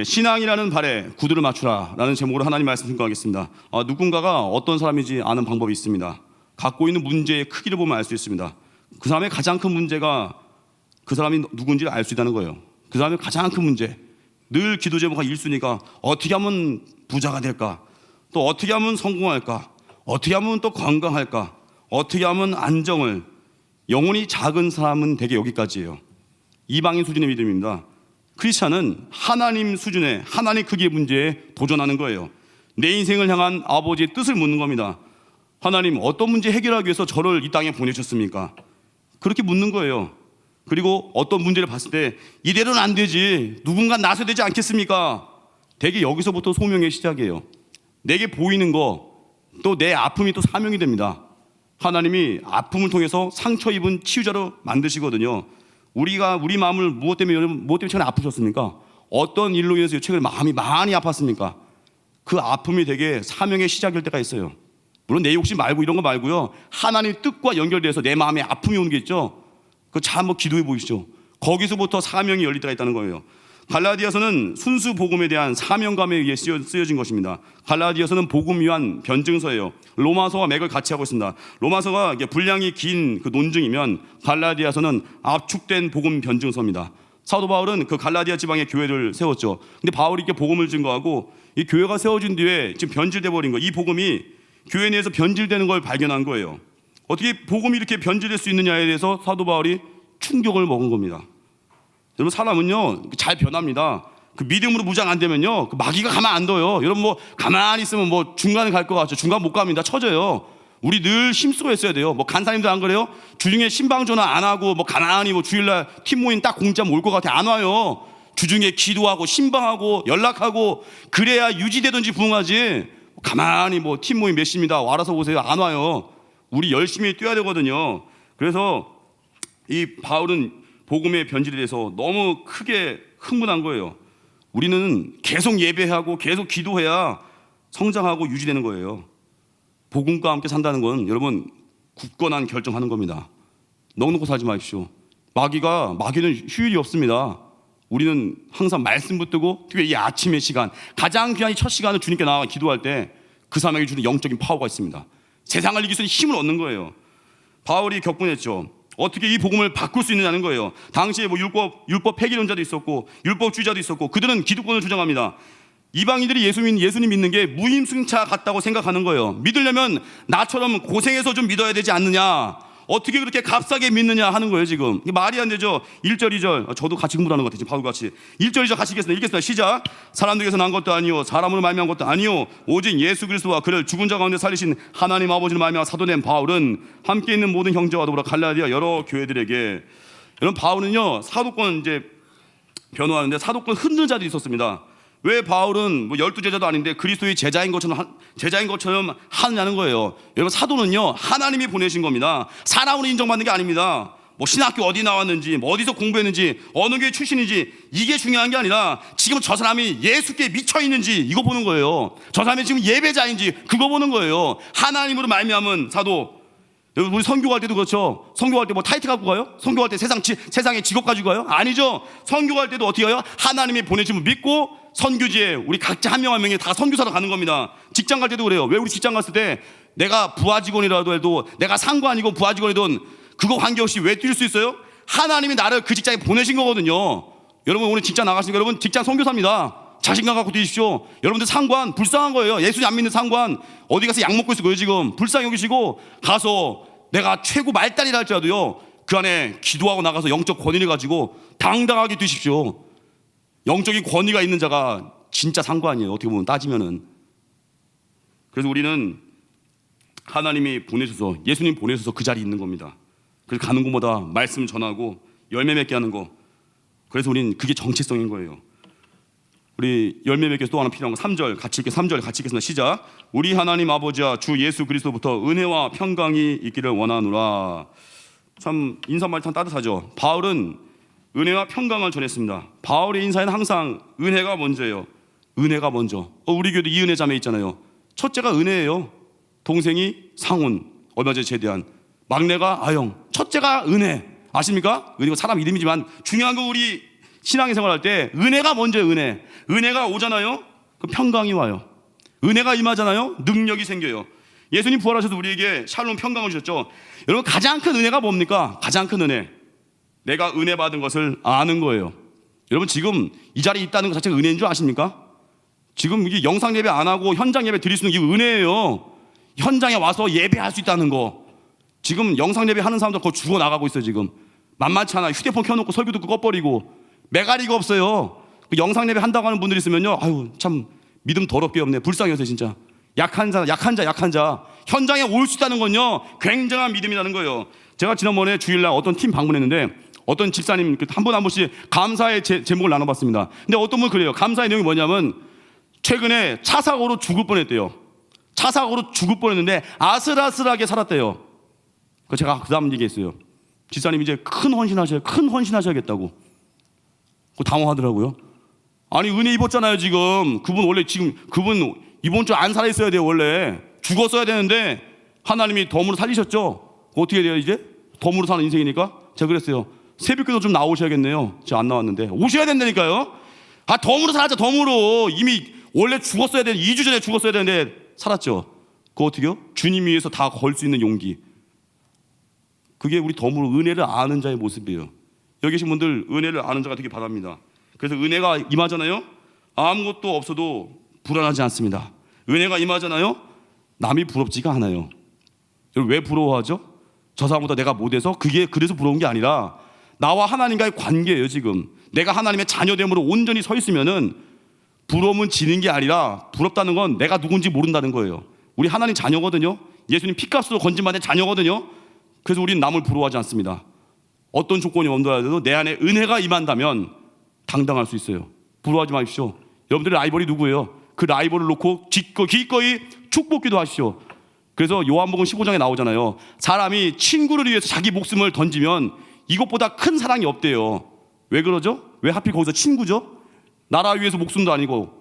신앙이라는 발에 구두를 맞추라 라는 제목으로 하나님 말씀 증거하겠습니다. 누군가가 어떤 사람인지 아는 방법이 있습니다. 갖고 있는 문제의 크기를 보면 알 수 있습니다. 그 사람의 가장 큰 문제가 그 사람이 누군지를 알 수 있다는 거예요. 그 사람의 가장 큰 문제, 늘 기도 제목가 1순위가 어떻게 하면 부자가 될까, 또 어떻게 하면 성공할까, 어떻게 하면 또 건강할까, 어떻게 하면 안정을. 영혼이 작은 사람은 대개 여기까지예요. 이방인 수준의 믿음입니다. 크리스찬은 하나님 수준의, 하나님 크기의 문제에 도전하는 거예요. 내 인생을 향한 아버지의 뜻을 묻는 겁니다. 하나님, 어떤 문제 해결하기 위해서 저를 이 땅에 보내셨습니까? 그렇게 묻는 거예요. 그리고 어떤 문제를 봤을 때 이대로는 안 되지, 누군가 나서야 되지 않겠습니까? 대개 여기서부터 소명의 시작이에요. 내게 보이는 거, 또 내 아픔이 또 사명이 됩니다. 하나님이 아픔을 통해서 상처 입은 치유자로 만드시거든요. 우리 마음을 무엇 때문에 최근에 아프셨습니까? 어떤 일로 인해서 최근에 마음이 많이 아팠습니까? 그 아픔이 되게 사명의 시작일 때가 있어요. 물론 내 욕심 말고 이런 거 말고요, 하나님의 뜻과 연결돼서 내 마음에 아픔이 오는 게 있죠. 그거 잘 한번 기도해 보십시오. 거기서부터 사명이 열릴 때가 있다는 거예요. 갈라디아서는 순수 복음에 대한 사명감에 의해 쓰여진 것입니다. 갈라디아서는 복음 위한 변증서예요. 로마서와 맥을 같이 하고 있습니다. 로마서가 분량이 긴 그 논증이면 갈라디아서는 압축된 복음 변증서입니다. 사도 바울은 그 갈라디아 지방에 교회를 세웠죠. 근데 바울이 이렇게 복음을 증거하고 이 교회가 세워진 뒤에 지금 변질돼 버린 거, 이 복음이 교회 내에서 변질되는 걸 발견한 거예요. 어떻게 복음이 이렇게 변질될 수 있느냐에 대해서 사도 바울이 충격을 먹은 겁니다. 여러분, 사람은요 잘 변합니다. 그 믿음으로 무장 안 되면요, 그 마귀가 가만 안 둬요. 여러분, 뭐 가만히 있으면 뭐 중간에 갈 것 같죠. 중간 못 갑니다. 쳐져요. 우리 늘 힘쓰고 있어야 돼요. 뭐 간사님도 안 그래요? 주중에 신방 전화 안 하고 뭐 가만히 뭐 주일날 팀 모임 딱 공짜면 올 것 같아. 안 와요. 주중에 기도하고 신방하고 연락하고 그래야 유지되든지 부흥하지. 가만히 뭐 팀 모임 몇 시입니다, 알아서 오세요, 안 와요. 우리 열심히 뛰어야 되거든요. 그래서 이 바울은 복음의 변질에 대해서 너무 크게 흥분한 거예요. 우리는 계속 예배하고 계속 기도해야 성장하고 유지되는 거예요. 복음과 함께 산다는 건 여러분 굳건한 결정하는 겁니다. 넉넉히 살지 마십시오. 마귀는 휴일이 없습니다. 우리는 항상 말씀 붙들고, 특히 이 아침의 시간, 가장 귀한 이 첫 시간을 주님께 나아가 기도할 때 그 사람에게 주는 영적인 파워가 있습니다. 세상을 이길 수 있는 힘을 얻는 거예요. 바울이 격분했죠. 어떻게 이 복음을 바꿀 수 있느냐는 거예요. 당시에 뭐 율법 폐기론자도 있었고 율법주의자도 있었고, 그들은 기득권을 주장합니다. 이방인들이 예수님 믿는 게 무임승차 같다고 생각하는 거예요. 믿으려면 나처럼 고생해서 좀 믿어야 되지 않느냐, 어떻게 그렇게 값싸게 믿느냐 하는 거예요. 지금 이게 말이 안 되죠. 1절 2절 저도 같이 공부하는 것 같아요. 바울같이 1절 2절 같이 읽겠습니다. 시작. 사람들에게서 난 것도 아니요 사람으로 말미암은 것도 아니요 오직 예수 그리스도와 그를 죽은 자 가운데 살리신 하나님 아버지를 말미암아 사도된 바울은 함께 있는 모든 형제와 더불어 갈라디아 여러 교회들에게. 여러분, 바울은요 사도권 이제 변호하는데 사도권 흔드는 자들이 있었습니다. 왜 바울은 뭐 12제자도 아닌데 그리스도의 제자인 것처럼 하느냐는 거예요. 여러분, 사도는요 하나님이 보내신 겁니다. 사람으로 인정받는 게 아닙니다. 뭐 신학교 어디 나왔는지, 뭐 어디서 공부했는지, 어느 교회 출신인지 이게 중요한 게 아니라 지금 저 사람이 예수께 미쳐 있는지 이거 보는 거예요. 저 사람이 지금 예배자인지 그거 보는 거예요. 하나님으로 말미암은 사도. 여러분, 우리 선교할 때도 그렇죠. 선교할 때 뭐 타이틀 갖고 가요? 선교할 때 세상에 직업 가지고 가요? 아니죠. 선교할 때도 어떻게 해요? 하나님이 보내심을 믿고 선교지에 우리 각자 한 명 한 명이 다 선교사로 가는 겁니다. 직장 갈 때도 그래요. 왜 우리 직장 갔을 때 내가 부하 직원이라도 해도, 내가 상관이고 부하 직원이든 그거 관계없이 왜 뛸 수 있어요? 하나님이 나를 그 직장에 보내신 거거든요. 여러분, 오늘 직장 나가시니까 여러분 직장 선교사입니다. 자신감 갖고 뛰십시오. 여러분들 상관 불쌍한 거예요. 예수님 안 믿는 상관 어디 가서 약 먹고 있을 거예요. 지금 불쌍히 여기시고 가서 내가 최고 말단이라 할지라도요 그 안에 기도하고 나가서 영적 권위를 가지고 당당하게 뛰십시오. 영적인 권위가 있는 자가 진짜 상관이에요. 어떻게 보면 따지면은. 그래서 우리는 하나님이 보내셔서, 예수님 보내셔서 그 자리에 있는 겁니다. 그래서 가는 곳마다 말씀 전하고 열매 맺게 하는 거. 그래서 우리는 그게 정체성인 거예요. 우리 열매 맺기 위해서 또 하나 필요한 거 3절 같이 3절 같이 읽겠습니다. 시작. 우리 하나님 아버지와 주 예수 그리스도부터 은혜와 평강이 있기를 원하노라. 참 인사말이 참 따뜻하죠. 바울은 은혜와 평강을 전했습니다. 바울의 인사에는 항상 은혜가 먼저예요. 은혜가 먼저. 우리 교회도 이은혜 자매 있잖아요. 첫째가 은혜예요. 동생이 상훈, 얼마 전에 제대한. 막내가 아영. 첫째가 은혜. 아십니까? 은혜가 사람 이름이지만 중요한 건 우리 신앙생활 할 때 은혜가 먼저예요. 은혜가 오잖아요. 그 평강이 와요. 은혜가 임하잖아요. 능력이 생겨요. 예수님 부활하셔서 우리에게 샬롬 평강을 주셨죠. 여러분, 가장 큰 은혜가 뭡니까? 가장 큰 은혜, 내가 은혜 받은 것을 아는 거예요. 여러분, 지금 이 자리에 있다는 것 자체가 은혜인 줄 아십니까? 지금 이게 영상 예배 안 하고 현장 예배 드릴 수 있는 게 은혜예요. 현장에 와서 예배할 수 있다는 거. 지금 영상 예배 하는 사람들 거의 죽어 나가고 있어요. 지금 만만치 않아. 휴대폰 켜놓고 설교 듣고 꺼버리고 매가리가 없어요. 그 영상 예배 한다고 하는 분들이 있으면요, 아유 참 믿음 더럽게 없네. 불쌍해서 진짜. 약한 자 현장에 올 수 있다는 건요 굉장한 믿음이라는 거예요. 제가 지난번에 주일날 어떤 팀 방문했는데 어떤 집사님 한 번씩 감사의 제목을 나눠봤습니다. 근데 어떤 분은 그래요. 감사의 내용이 뭐냐면 최근에 차 사고로 죽을 뻔했대요. 차 사고로 죽을 뻔했는데 아슬아슬하게 살았대요. 제가 그 다음 얘기했어요. 집사님 이제 큰 헌신하셔야겠다고. 당황하더라고요. 아니 은혜 입었잖아요. 지금 그분 원래 그분 이번 주 안 살아 있어야 돼요. 원래 죽었어야 되는데 하나님이 덤으로 살리셨죠. 어떻게 돼요 이제? 덤으로 사는 인생이니까. 제가 그랬어요. 새벽기도 좀 나오셔야겠네요. 제가 안 나왔는데 오셔야 된다니까요. 덤으로 살았죠. 덤으로. 이미 원래 죽었어야 되는데 2주 전에 죽었어야 되는데 살았죠. 그거 어떻게요? 주님 위해서 다 걸 수 있는 용기. 그게 우리 덤으로 은혜를 아는 자의 모습이에요. 여기 계신 분들 은혜를 아는 자가 되기 바랍니다. 그래서 은혜가 임하잖아요. 아무것도 없어도 불안하지 않습니다. 은혜가 임하잖아요. 남이 부럽지가 않아요. 여러분 왜 부러워하죠? 저 사람보다 내가 못해서? 그게 그래서 부러운 게 아니라 나와 하나님과의 관계예요. 지금 내가 하나님의 자녀됨으로 온전히 서 있으면은 부러움은 지는 게 아니라 부럽다는 건 내가 누군지 모른다는 거예요. 우리 하나님 자녀거든요. 예수님 피값으로 건진받은 자녀거든요. 그래서 우리는 남을 부러워하지 않습니다. 어떤 조건이 온더라도 내 안에 은혜가 임한다면 당당할 수 있어요. 부러워하지 마십시오. 여러분들의 라이벌이 누구예요? 그 라이벌을 놓고 기꺼이 축복기도 하십시오. 그래서 요한복음 15장에 나오잖아요. 사람이 친구를 위해서 자기 목숨을 던지면 이것보다 큰 사랑이 없대요. 왜 그러죠? 왜 하필 거기서 친구죠? 나라 위해서 목숨도 아니고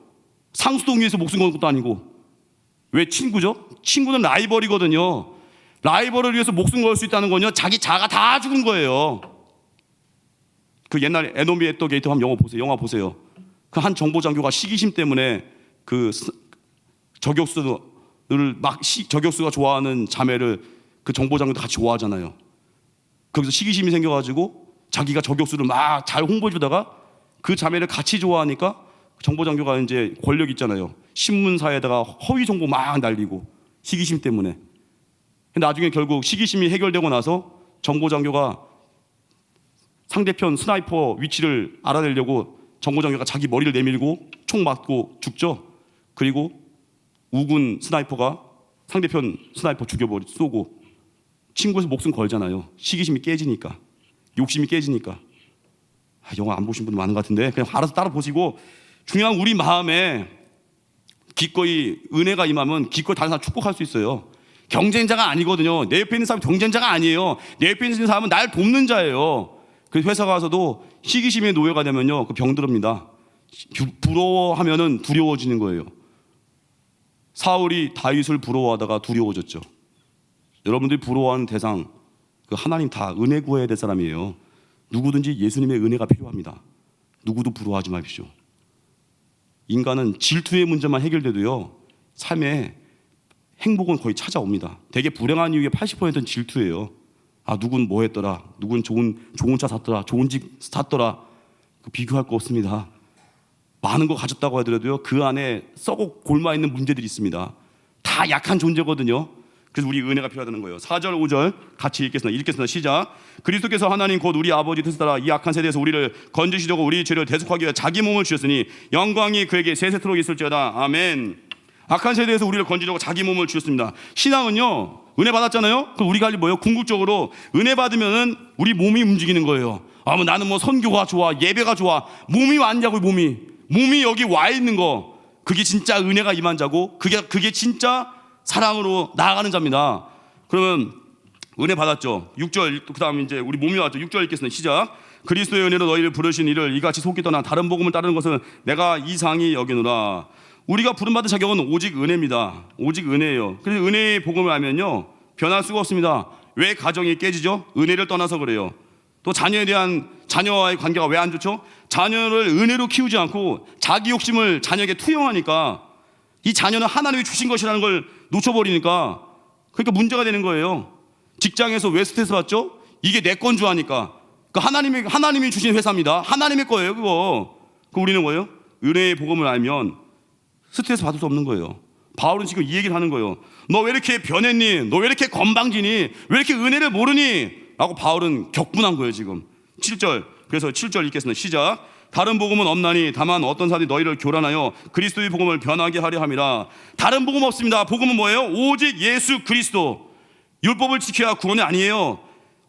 상수동 위해서 목숨 거는 것도 아니고 왜 친구죠? 친구는 라이벌이거든요. 라이벌을 위해서 목숨 걸 수 있다는 건요 자기 자가 다 죽은 거예요. 그 옛날에 에노미 앳더 게이트 한번 영화 보세요. 그 한 정보장교가 시기심 때문에 그 저격수가 좋아하는 자매를 그 정보장교도 같이 좋아하잖아요. 거기서 시기심이 생겨가지고 자기가 저격수를 막 잘 홍보해주다가 그 자매를 같이 좋아하니까 정보장교가 이제 권력 있잖아요. 신문사에다가 허위 정보 막 날리고 시기심 때문에. 나중에 결국 시기심이 해결되고 나서 정보장교가 상대편 스나이퍼 위치를 알아내려고 정보장교가 자기 머리를 내밀고 총 맞고 죽죠. 그리고 우군 스나이퍼가 상대편 스나이퍼 쏘고 친구에서 목숨 걸잖아요. 시기심이 깨지니까, 욕심이 깨지니까. 영화 안 보신 분 많은 것 같은데 그냥 알아서 따라 보시고, 중요한 우리 마음에 기꺼이 은혜가 임하면 기꺼이 다른 사람 축복할 수 있어요. 경쟁자가 아니거든요. 내 옆에 있는 사람이 경쟁자가 아니에요. 내 옆에 있는 사람은 날 돕는 자예요. 그래서 회사 가서도 시기심의 노예가 되면요 그 병들입니다. 부러워하면은 두려워지는 거예요. 사울이 다윗을 부러워하다가 두려워졌죠. 여러분들이 부러워하는 대상 그 하나님 다 은혜 구해야 될 사람이에요. 누구든지 예수님의 은혜가 필요합니다. 누구도 부러워하지 마십시오. 인간은 질투의 문제만 해결돼도요 삶에 행복은 거의 찾아옵니다. 되게 불행한 이유의 80%는 질투예요. 누군 뭐 했더라, 누군 좋은 차 샀더라, 좋은 집 샀더라. 비교할 거 없습니다. 많은 거 가졌다고 하더라도요 그 안에 썩어 골마 있는 문제들이 있습니다. 다 약한 존재거든요. 그래서 우리 은혜가 필요하다는 거예요. 4절 5절 같이 읽겠습니다. 시작. 그리스도께서 하나님 곧 우리 아버지 뜻을 따라 이 악한 세대에서 우리를 건지시려고 우리 죄를 대속하기 위해 자기 몸을 주셨으니 영광이 그에게 세세토록 있을지어다. 아멘. 악한 세대에서 우리를 건지려고 자기 몸을 주셨습니다. 신앙은요 은혜 받았잖아요. 그럼 우리가 할 일이 뭐예요? 궁극적으로 은혜 받으면은 우리 몸이 움직이는 거예요. 나는 뭐 선교가 좋아, 예배가 좋아. 몸이 왔냐고. 몸이 여기 와 있는 거, 그게 진짜 은혜가 임한 자고 그게 진짜 사랑으로 나아가는 자입니다. 그러면 은혜 받았죠. 6절 그 다음 이제 우리 몸이 왔죠. 6절 읽겠습니다. 시작. 그리스도의 은혜로 너희를 부르신 이를 이같이 속기 떠나 다른 복음을 따르는 것은 내가 이상히 여기노라. 우리가 부름받은 자격은 오직 은혜입니다. 오직 은혜예요. 그래서 은혜의 복음을 알면요 변할 수가 없습니다. 왜 가정이 깨지죠? 은혜를 떠나서 그래요. 또 자녀와의 관계가 왜 안 좋죠? 자녀를 은혜로 키우지 않고 자기 욕심을 자녀에게 투영하니까 이 자녀는 하나님이 주신 것이라는 걸 놓쳐버리니까 그러니까 문제가 되는 거예요. 직장에서 왜 스트레스 받죠? 이게 내 건 줄 아니까. 그러니까 하나님이 주신 회사입니다. 하나님의 거예요, 그거. 그 우리는 뭐예요? 은혜의 복음을 알면 스트레스 받을 수 없는 거예요. 바울은 지금 이 얘기를 하는 거예요. 너 왜 이렇게 변했니? 너 왜 이렇게 건방지니? 왜 이렇게 은혜를 모르니? 라고 바울은 격분한 거예요, 지금. 7절. 그래서 7절 읽겠습니다. 시작. 다른 복음은 없나니 다만 어떤 사람이 너희를 교란하여 그리스도의 복음을 변하게 하려 함이라. 다른 복음 없습니다. 복음은 뭐예요? 오직 예수 그리스도. 율법을 지켜야 구원이 아니에요.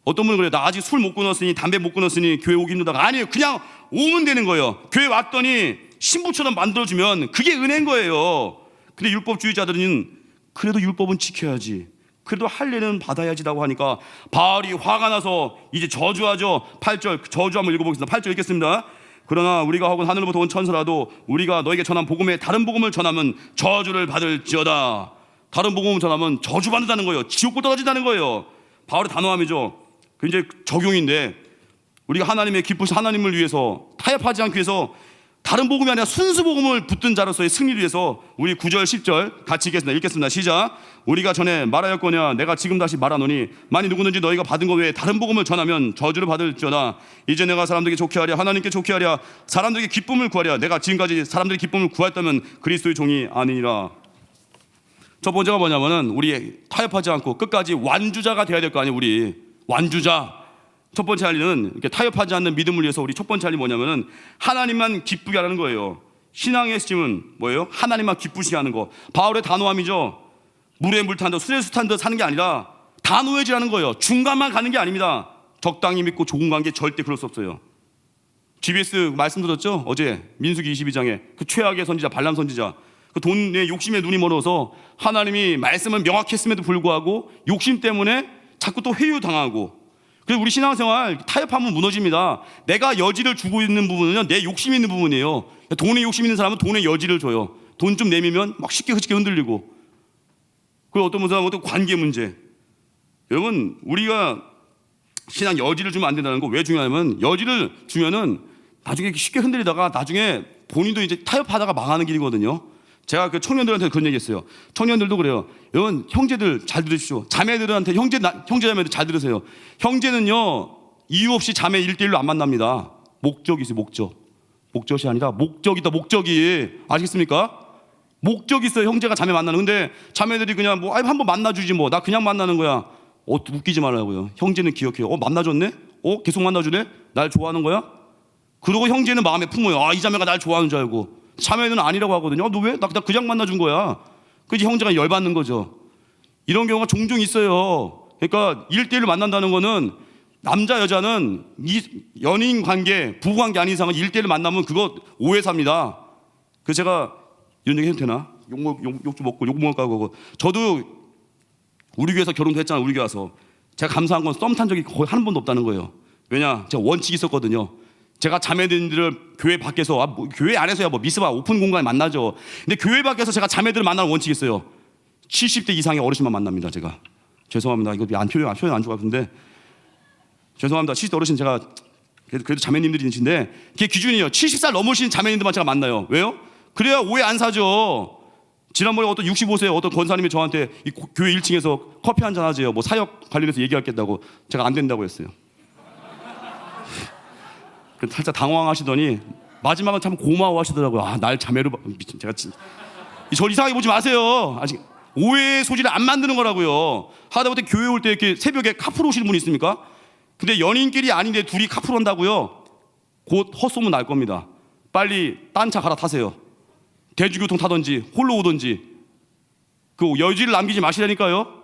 어떤 분은 그래요. 나 아직 술 못 끊었으니 담배 못 끊었으니 교회 오기 힘들다가 아니에요. 그냥 오면 되는 거예요. 교회 왔더니 신부처럼 만들어주면 그게 은혜인 거예요. 근데 율법주의자들은 그래도 율법은 지켜야지, 그래도 할례는 받아야지라고 하니까 바울이 화가 나서 이제 저주하죠. 8절 저주 한번 읽어보겠습니다. 8절 읽겠습니다. 그러나 우리가 혹은 하늘로부터 온 천사라도 우리가 너에게 전한 복음에 다른 복음을 전하면 저주를 받을지어다. 다른 복음을 전하면 저주받는다는 거예요. 지옥으로 떨어진다는 거예요. 바울의 단호함이죠. 굉장히 적용인데 우리가 하나님의 기쁘신 하나님을 위해서 타협하지 않기 위해서 다른 복음이 아니라 순수 복음을 붙든 자로서의 승리를 위해서 우리 9절 10절 같이 읽겠습니다. 시작. 우리가 전에 말하였거냐 내가 지금 다시 말하노니 만일 누구든지 너희가 받은 것 외에 다른 복음을 전하면 저주를 받을지어다. 이제 내가 사람들에게 좋게 하랴 하나님께 좋게 하랴 사람들에게 기쁨을 구하랴. 내가 지금까지 사람들의 기쁨을 구했다면 그리스도의 종이 아니니라. 첫 번째가 뭐냐면은 우리 타협하지 않고 끝까지 완주자가 돼야 될 거 아니에요. 우리 완주자. 첫 번째 할 일은 이렇게 타협하지 않는 믿음을 위해서 우리 첫 번째 할 일이 뭐냐면은 하나님만 기쁘게 하는 거예요. 신앙의 핵심은 뭐예요? 하나님만 기쁘시게 하는 거. 바울의 단호함이죠. 물에 물 탄 듯 술에 술 탄 듯 사는 게 아니라 단호해지라는 거예요. 중간만 가는 게 아닙니다. 적당히 믿고 좋은 관계 절대 그럴 수 없어요. GBS 말씀 들었죠? 어제 민수기 22장에 그 최악의 선지자 발람 선지자 그 돈에 욕심에 눈이 멀어서 하나님이 말씀을 명확히 했음에도 불구하고 욕심 때문에 자꾸 또 회유당하고. 그래서 우리 신앙생활 타협하면 무너집니다. 내가 여지를 주고 있는 부분은요 내 욕심이 있는 부분이에요. 돈에 욕심 있는 사람은 돈에 여지를 줘요. 돈 좀 내밀면 막 쉽게 흔들리고. 그리고 어떤 사람은 또 관계 문제. 여러분 우리가 신앙 여지를 주면 안 된다는 거 왜 중요하냐면 여지를 주면은 나중에 쉽게 흔들리다가 나중에 본인도 이제 타협하다가 망하는 길이거든요. 제가 그 청년들한테 그런 얘기했어요. 청년들도 그래요. 여러분 형제들 잘 들으십시오. 자매들한테 형제자매들 잘 들으세요. 형제는요 이유 없이 자매 1대1로 안 만납니다. 목적이 있어요. 목적이 아니라 목적이다. 목적이 아시겠습니까? 목적이 있어요. 형제가 자매 만나는. 근데 자매들이 그냥 뭐 한번 만나주지 뭐 나 그냥 만나는 거야. 웃기지 말라고요. 형제는 기억해요. 만나줬네? 계속 만나주네? 날 좋아하는 거야? 그러고 형제는 마음에 품어요. 이 자매가 날 좋아하는 줄 알고. 자매는 아니라고 하거든요. 너 왜? 나 그냥 만나준 거야. 그래서 형제가 열받는 거죠. 이런 경우가 종종 있어요. 그러니까 1대1로 만난다는 거는 남자 여자는 이 연인 관계, 부부 관계 아닌 이상은 1대1로 만나면 그거 오해 삽니다. 그래서 제가 이런 얘기 해도 되나? 욕 좀 먹고 욕 먹을까 하고. 저도 우리 교회에서 결혼도 했잖아요. 우리 교회 와서. 제가 감사한 건 썸 탄 적이 거의 한 번도 없다는 거예요. 왜냐? 제가 원칙이 있었거든요. 제가 자매들을 교회 밖에서 교회 안에서야 미스바 오픈 공간에 만나죠. 근데 교회 밖에서 제가 자매들을 만나는 원칙이 있어요. 70대 이상의 어르신만 만납니다. 제가 죄송합니다. 이거 표현 안 좋아 근데 죄송합니다. 70대 어르신 제가 그래도 자매님들이신데 그게 기준이에요. 70살 넘으신 자매님들만 제가 만나요. 왜요? 그래야 오해 안 사죠. 지난번에 어떤 65세 어떤 권사님이 저한테 이 교회 1층에서 커피 한잔 하세요. 뭐 사역 관련해서 얘기하겠다고. 제가 안 된다고 했어요. 살짝 당황하시더니 마지막은 참 고마워하시더라고요. 날 자매로 미친 제가 절 이상하게 보지 마세요. 아직 오해의 소지를 안 만드는 거라고요. 하다못해 교회 올 때 이렇게 새벽에 카풀 오시는 분이 있습니까? 근데 연인끼리 아닌데 둘이 카풀 온다고요? 곧 헛소문 날 겁니다. 빨리 딴 차 갈아타세요. 대중교통 타든지 홀로 오든지 그 여지를 남기지 마시라니까요.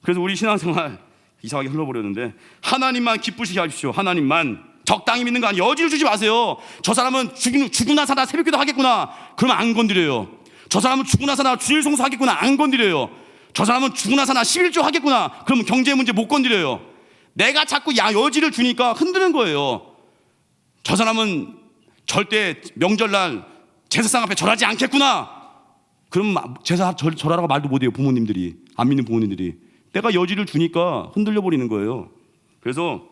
그래서 우리 신앙생활 이상하게 흘러버렸는데 하나님만 기쁘시게 하십시오. 하나님만. 적당히 믿는 거 아니에요. 여지를 주지 마세요. 저 사람은 죽으나 사나 새벽기도 하겠구나. 그러면 안 건드려요. 저 사람은 죽으나 사나 주일 성수 하겠구나. 안 건드려요. 저 사람은 죽으나 사나 11조 하겠구나. 그러면 경제 문제 못 건드려요. 내가 자꾸 여지를 주니까 흔드는 거예요. 저 사람은 절대 명절날 제사상 앞에 절하지 않겠구나. 그럼 제사 절하라고 말도 못해요. 부모님들이. 안 믿는 부모님들이. 내가 여지를 주니까 흔들려 버리는 거예요. 그래서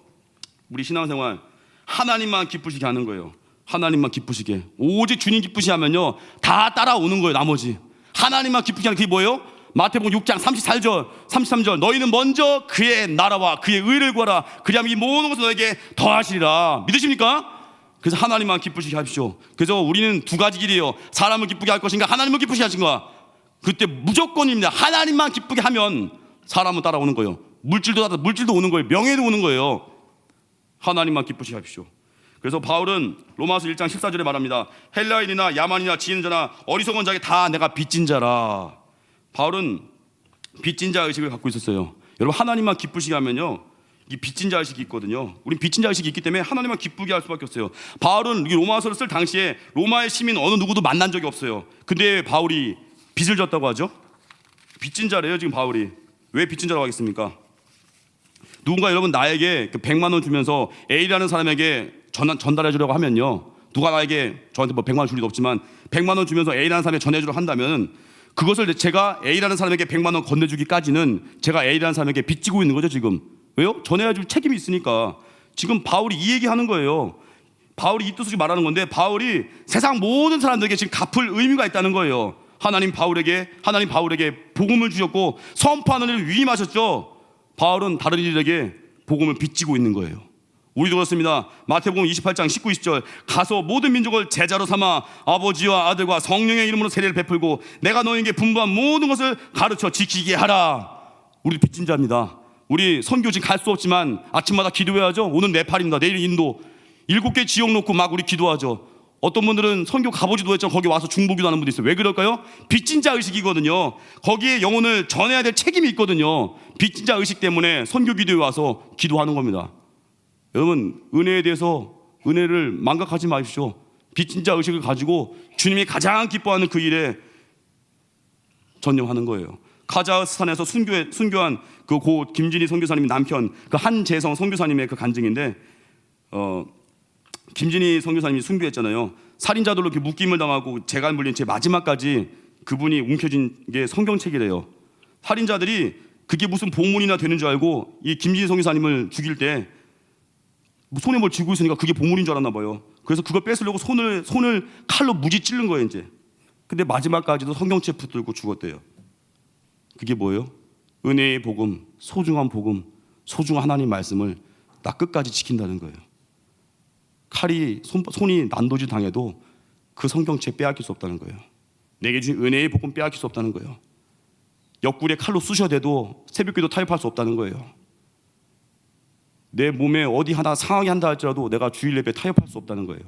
우리 신앙생활 하나님만 기쁘시게 하는 거예요. 하나님만 기쁘시게. 오직 주님 기쁘시 하면요 다 따라오는 거예요. 나머지 하나님만 기쁘시게 하는 그게 뭐예요? 마태복음 6장 33절 너희는 먼저 그의 나라와 그의 의를 구하라. 그리하면 이 모든 것을 너에게 더하시리라. 믿으십니까? 그래서 하나님만 기쁘시게 하십시오. 그래서 우리는 두 가지 길이에요. 사람을 기쁘게 할 것인가, 하나님을 기쁘시게 하신가. 그때 무조건입니다. 하나님만 기쁘게 하면 사람은 따라오는 거예요. 물질도 오는 거예요. 명예도 오는 거예요. 하나님만 기쁘시게 하십시오. 그래서 바울은 로마서 1장 14절에 말합니다. 헬라인이나 야만이나 지혜는 자나 어리석은 자에게 다 내가 빚진 자라. 바울은 빚진 자 의식을 갖고 있었어요. 여러분 하나님만 기쁘시게 하면요 이 빚진 자 의식이 있거든요. 우린 빚진 자 의식이 있기 때문에 하나님만 기쁘게 할 수밖에 없어요. 바울은 이 로마서를 쓸 당시에 로마의 시민 어느 누구도 만난 적이 없어요. 근데 바울이 빚을 졌다고 하죠. 빚진 자래요 지금 바울이. 왜 빚진 자라고 하겠습니까? 누군가 여러분 나에게 100만 원 주면서 A라는 사람에게 전달해 주려고 하면요, 누가 나에게 저한테 뭐 100만 원 줄 리도 없지만 100만 원 주면서 A라는 사람에게 전해 주려고 한다면 그것을 제가 A라는 사람에게 100만 원 건네주기까지는 제가 A라는 사람에게 빚지고 있는 거죠 지금. 왜요? 전해야 줄 책임이 있으니까. 지금 바울이 이 얘기하는 거예요. 바울이 이 뜻을 말하는 건데 바울이 세상 모든 사람들에게 지금 갚을 의무가 있다는 거예요. 하나님 바울에게 복음을 주셨고 선포하는 일을 위임하셨죠. 바울은 다른 이들에게 복음을 빚지고 있는 거예요. 우리도 그렇습니다. 마태복음 28장 19, 20절 가서 모든 민족을 제자로 삼아 아버지와 아들과 성령의 이름으로 세례를 베풀고 내가 너희에게 분부한 모든 것을 가르쳐 지키게 하라. 우리 빚진 자입니다. 우리 선교 지금 갈 수 없지만 아침마다 기도해야죠. 오늘 네팔입니다. 내일 인도 7개 지역 놓고 막 우리 기도하죠. 어떤 분들은 선교 가보지도 했지만 거기 와서 중보기도 하는 분도 있어요. 왜 그럴까요? 빚진 자 의식이거든요. 거기에 영혼을 전해야 될 책임이 있거든요. 빚진 자 의식 때문에 선교 기도에 와서 기도하는 겁니다. 여러분 은혜에 대해서 은혜를 망각하지 마십시오. 빚진 자 의식을 가지고 주님이 가장 기뻐하는 그 일에 전념하는 거예요. 카자흐스탄에서 순교한 그 고 김진희 선교사님 남편 그 한재성 선교사님의 그 간증인데 김진희 선교사님이 순교했잖아요. 살인자들로 이렇게 묶임을 당하고 재간 물린 채 마지막까지 그분이 움켜쥔 게 성경책이래요. 살인자들이 그게 무슨 보물이나 되는 줄 알고 이 김진희 선교사님을 죽일 때 손에 뭘 쥐고 있으니까 그게 보물인 줄 알았나 봐요. 그래서 그걸 뺏으려고 손을 칼로 무지 찌른 거예요 이제. 근데 마지막까지도 성경책 붙들고 죽었대요. 그게 뭐예요? 은혜의 복음, 소중한 복음, 소중한 하나님 말씀을 나 끝까지 지킨다는 거예요. 칼이 손이 난도질 당해도 그 성경책 빼앗길 수 없다는 거예요. 내게 주신 은혜의 복음 빼앗길 수 없다는 거예요. 옆구리에 칼로 쑤셔대도 새벽기도 타협할 수 없다는 거예요. 내 몸에 어디 하나 상하게 한다 할지라도 내가 주일 예배 타협할 수 없다는 거예요.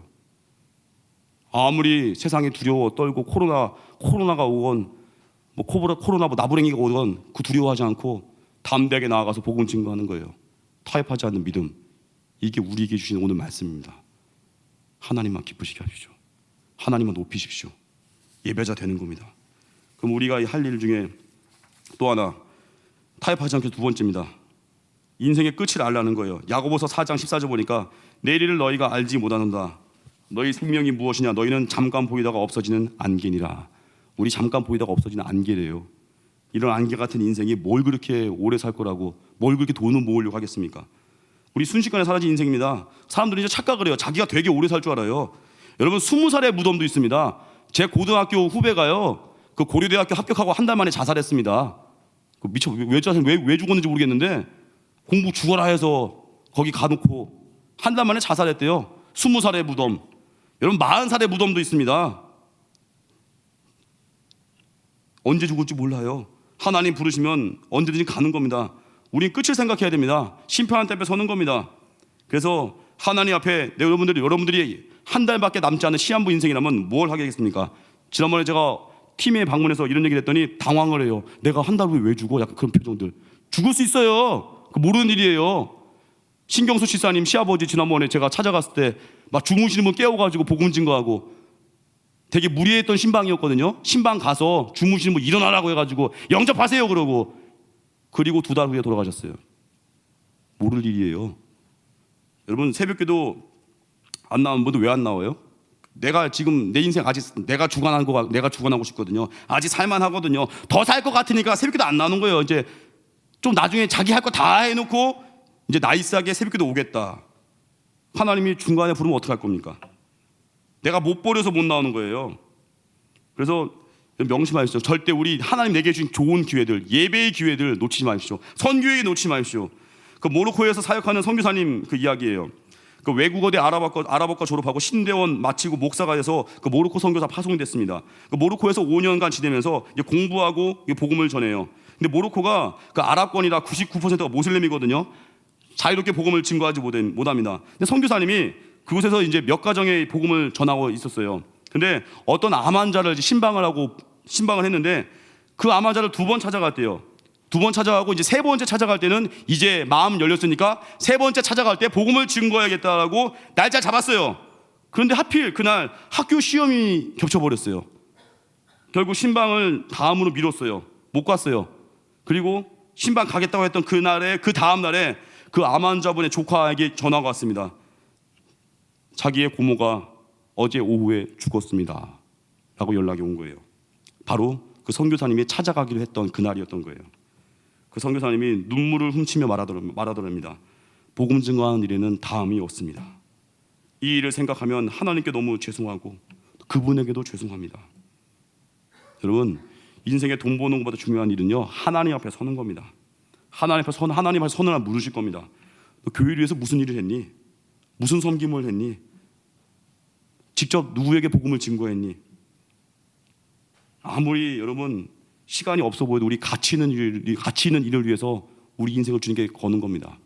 아무리 세상이 두려워 떨고 코로나가 오건 뭐 코로나 나부랭이가 오건 그 두려워하지 않고 담대하게 나아가서 복음 증거하는 거예요. 타협하지 않는 믿음. 이게 우리에게 주신 오늘 말씀입니다. 하나님만 기쁘시게 하십시오. 하나님만 높이십시오. 예배자 되는 겁니다. 그럼 우리가 할 일 중에 또 하나 타협하지 않게 두 번째입니다. 인생의 끝을 알라는 거예요. 야고보서 4장 14절 보니까 내일을 너희가 알지 못하는다. 너희 생명이 무엇이냐? 너희는 잠깐 보이다가 없어지는 안개니라. 우리 잠깐 보이다가 없어지는 안개래요. 이런 안개 같은 인생이 뭘 그렇게 오래 살 거라고, 뭘 그렇게 돈을 모으려고 하겠습니까? 우리 순식간에 사라진 인생입니다. 사람들이 이제 착각을 해요. 자기가 되게 오래 살 줄 알아요. 여러분 20살의 무덤도 있습니다. 제 고등학교 후배가요, 그 고려대학교 합격하고 한 달 만에 자살했습니다. 그 미쳐 왜 죽었는지 모르겠는데 공부 죽어라 해서 거기 가놓고 한 달 만에 자살했대요. 20살의 무덤. 여러분 40살의 무덤도 있습니다. 언제 죽을지 몰라요. 하나님 부르시면 언제든지 가는 겁니다. 우린 끝을 생각해야 됩니다. 심판한 때 앞에 서는 겁니다. 그래서 하나님 앞에 여러분들이 한 달밖에 남지 않은 시한부 인생이라면 뭘 하겠습니까? 지난번에 제가 팀에 방문해서 이런 얘기를 했더니 당황을 해요. 내가 한 달 후에 왜 죽어? 약간 그런 표정들. 죽을 수 있어요. 그 모르는 일이에요. 신경수 시사님 시아버지 지난번에 제가 찾아갔을 때 막 주무시는 분 깨워가지고 복음 증거하고 되게 무리했던 신방이었거든요. 신방 가서 주무시는 분 일어나라고 해가지고 영접하세요 그러고, 그리고 2달 후에 돌아가셨어요. 모를 일이에요. 여러분 새벽기도 안 나오는 분들 왜 안 나와요? 내가 지금 내 인생 아직 내가 주관하고 싶거든요. 아직 살만하거든요. 더 살 것 같으니까 새벽기도 안 나오는 거예요. 이제 좀 나중에 자기 할 거 다 해놓고 이제 나이스하게 새벽기도 오겠다. 하나님이 중간에 부르면 어떡할 겁니까? 내가 못 버려서 못 나오는 거예요. 그래서 명심하십시오. 절대 우리 하나님 내게 주신 좋은 기회들, 예배의 기회들 놓치지 마십시오. 선교에 놓치지 마십시오. 그 모로코에서 사역하는 선교사님 그 이야기예요. 그 외국어대 아랍어과 졸업하고 신대원 마치고 목사가 돼서 그 모로코 선교사 파송이 됐습니다. 그 모로코에서 5년간 지내면서 이제 공부하고 복음을 전해요. 근데 모로코가 그 아랍권이라 99%가 모슬렘이거든요. 자유롭게 복음을 증거하지 못합니다. 근데 선교사님이 그곳에서 이제 몇 가정의 복음을 전하고 있었어요. 근데 어떤 암 환자를 이제 신방을 했는데 그 암 환자를 2번 찾아갔대요. 2번 찾아가고 이제 3번째 찾아갈 때는 이제 마음 열렸으니까 3번째 찾아갈 때 복음을 증거해야겠다라고 날짜 잡았어요. 그런데 하필 그날 학교 시험이 겹쳐버렸어요. 결국 신방을 다음으로 미뤘어요. 못 갔어요. 그리고 신방 가겠다고 했던 그 다음 날에 그 암 환자분의 조카에게 전화가 왔습니다. 자기의 고모가 어제 오후에 죽었습니다 라고 연락이 온 거예요. 바로 그 선교사님이 찾아가기로 했던 그날이었던 거예요. 그 선교사님이 눈물을 훔치며 말하더랍니다. 복음 증거하는 일에는 다음이 없습니다. 이 일을 생각하면 하나님께 너무 죄송하고 그분에게도 죄송합니다. 여러분, 인생에 돈 버는 것보다 중요한 일은요, 하나님 앞에 서는 겁니다. 하나님 앞에 선을 물으실 겁니다. 너 교회를 위해서 무슨 일을 했니? 무슨 섬김을 했니? 직접 누구에게 복음을 증거했니? 아무리 여러분 시간이 없어 보여도 우리 가치 있는 일을 위해서 우리 인생을 주님께 거는 겁니다.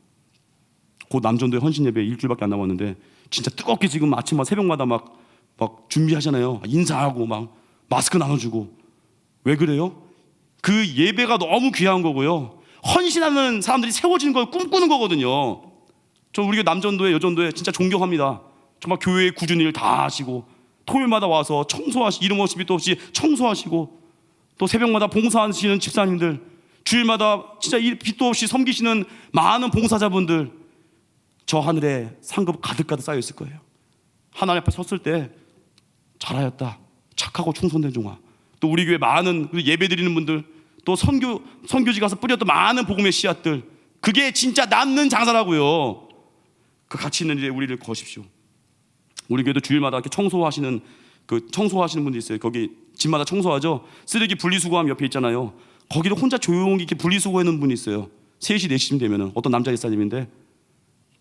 곧 남전도의 헌신 예배 일주일밖에 안 남았는데 진짜 뜨겁게 지금 아침마다 새벽마다 막 준비하잖아요. 인사하고 막 마스크 나눠주고. 왜 그래요? 그 예배가 너무 귀한 거고요. 헌신하는 사람들이 세워지는 걸 꿈꾸는 거거든요. 저 우리 남전도회 여전도회 진짜 존경합니다. 정말 교회의 꾸준히 일 다 하시고 토요일마다 와서 청소하시고 이름 없이 빛도 없이 청소하시고 또 새벽마다 봉사하시는 집사님들, 주일마다 진짜 빛도 없이 섬기시는 많은 봉사자분들, 저 하늘에 상급 가득가득 쌓여 있을 거예요. 하나님 앞에 섰을 때 잘하였다, 착하고 충성된 종아. 또 우리 교회 많은 예배 드리는 분들, 또 선교지 가서 뿌렸던 많은 복음의 씨앗들, 그게 진짜 남는 장사라고요. 그 가치 있는 일에 우리를 거십시오. 우리 교회도 주일마다 이렇게 청소하시는 분들이 있어요. 거기 집마다 청소하죠. 쓰레기 분리수거함 옆에 있잖아요. 거기를 혼자 조용히 이렇게 분리수거하는 분이 있어요. 3시, 4시쯤 되면은 어떤 남자 일사님인데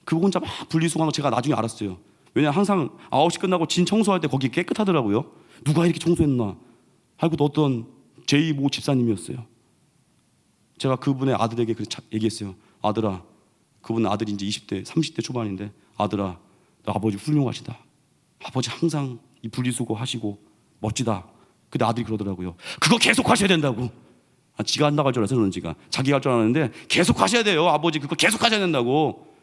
그거 혼자 막 분리수거하는 거 제가 나중에 알았어요. 왜냐면 항상 9시 끝나고 진 청소할 때 거기 깨끗하더라고요. 누가 이렇게 청소했나 하고 또 어떤 제2모 집사님이었어요. 제가 그분의 아들에게 얘기했어요. 아들아, 그분 아들이 이제 20대, 30대 초반인데 아들아, 너 아버지 훌륭하시다. 아버지 항상 이 분리수거 하시고 멋지다. 근데 아들이 그러더라고요. 그거 계속 하셔야 된다고. 지가 안 나갈 줄 알았어요. 그런지가 자기가 할 줄 알았는데 계속 하셔야 돼요. 아버지 그거 계속 하셔야 된다고.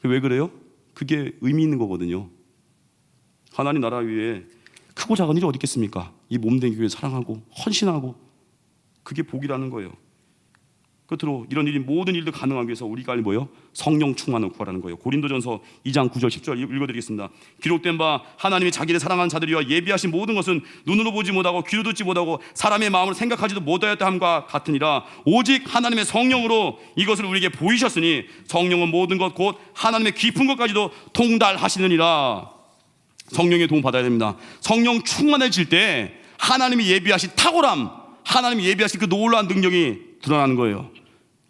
왜 그래요? 그게 의미 있는 거거든요. 하나님 나라 위에 크고 작은 일이 어디 있겠습니까? 이 몸된 교회 사랑하고 헌신하고 그게 복이라는 거예요. 끝으로 이런 일이 모든 일들 가능하기 위해서 우리가 할 뭐예요? 성령 충만을 구하라는 거예요. 고린도전서 2장 9절 10절 읽어드리겠습니다. 기록된 바 하나님이 자기를 사랑하는 자들이여 예비하신 모든 것은 눈으로 보지 못하고 귀로 듣지 못하고 사람의 마음으로 생각하지도 못하였다 함과 같으니라. 오직 하나님의 성령으로 이것을 우리에게 보이셨으니 성령은 모든 것 곧 하나님의 깊은 것까지도 통달하시느니라. 성령의 도움 받아야 됩니다. 성령 충만해질 때 하나님이 예비하신 탁월함, 하나님이 예비하신 그 놀라운 능력이 드러나는 거예요.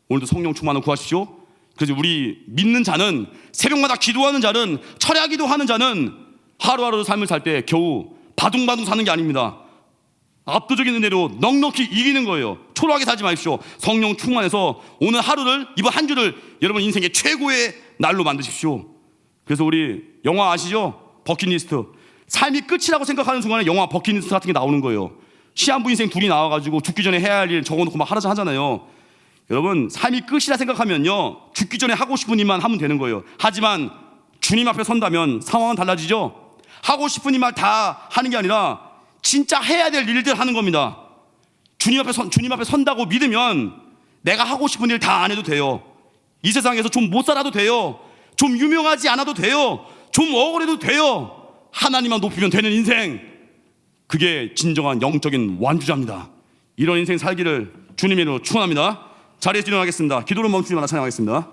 오늘도 성령 충만을 구하십시오. 그래서 우리 믿는 자는, 새벽마다 기도하는 자는, 철야 기도하는 자는 하루하루 삶을 살 때 겨우 바둥바둥 사는 게 아닙니다. 압도적인 은혜로 넉넉히 이기는 거예요. 초라하게 살지 마십시오. 성령 충만해서 오늘 하루를, 이번 한 주를 여러분 인생의 최고의 날로 만드십시오. 그래서 우리 영화 아시죠? 버킷리스트. 삶이 끝이라고 생각하는 순간에 영화 버킷리스트 같은 게 나오는 거예요. 시한부 인생 둘이 나와가지고 죽기 전에 해야 할 일 적어놓고 막 하잖아요. 여러분, 삶이 끝이라 생각하면요, 죽기 전에 하고 싶은 일만 하면 되는 거예요. 하지만 주님 앞에 선다면 상황은 달라지죠. 하고 싶은 일만 다 하는 게 아니라 진짜 해야 될 일들 하는 겁니다. 주님 앞에 선다고 믿으면 내가 하고 싶은 일 다 안 해도 돼요. 이 세상에서 좀 못 살아도 돼요. 좀 유명하지 않아도 돼요. 좀 억울해도 돼요. 하나님만 높이면 되는 인생, 그게 진정한 영적인 완주자입니다. 이런 인생 살기를 주님의 이름으로 축원합니다. 자리에서 일어나겠습니다. 기도를 멈추지 말아 찬양하겠습니다.